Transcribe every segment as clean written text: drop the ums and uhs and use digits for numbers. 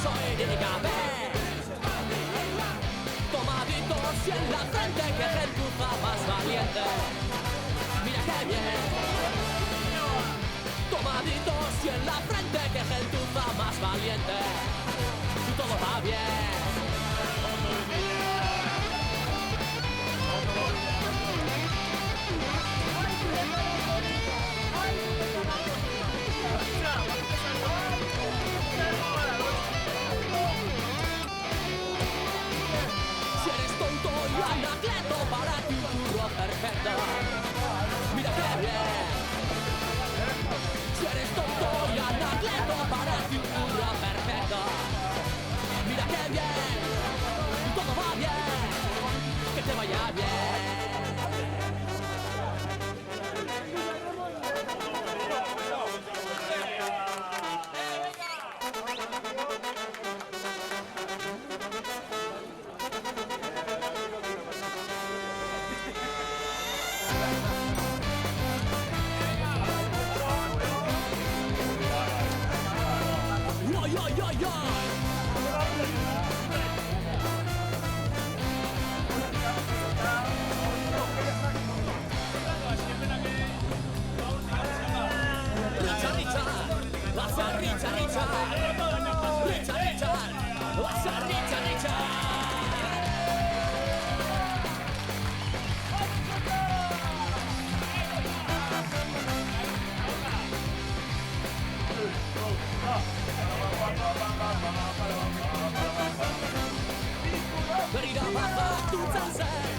osoirik gabe. Tomaditos y en la frente que gentuza más valiente. Mira que bien. Tomaditos y en la frente que gentuza más valiente. Y todo va bien. Anacleto para ti un curro perfecto. Mira que bien. Si eres tonto y anacleto para ti un curro perfecto. Mira que bien. Todo va bien. Que te vaya bien. Berriro bazatutzen zen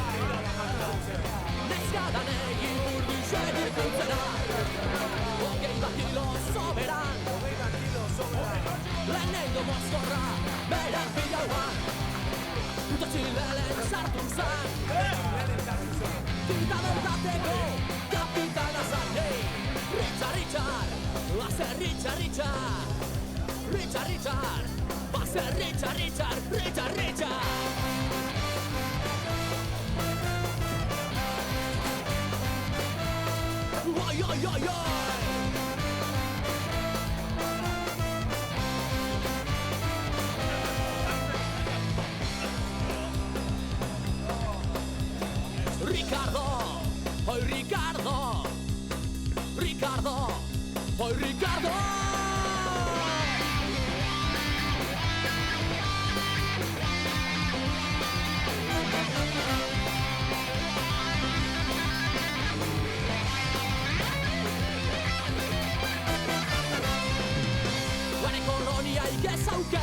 Neskadan egin urdu segitutzena Hogei bat kilo soberan Lehenengo mozkorra berak bilauan Puto txilelen sartu zen Tinta bertateko kapitana zan Richard, Richard, bazen Richard, Richard Richard, Richard, bazen Richard, Richard, Richard, Richard Oi, oi, oi, oi Ricardo, oi Ricardo Ricardo, oi Ricardo Guane kolonia ikez auke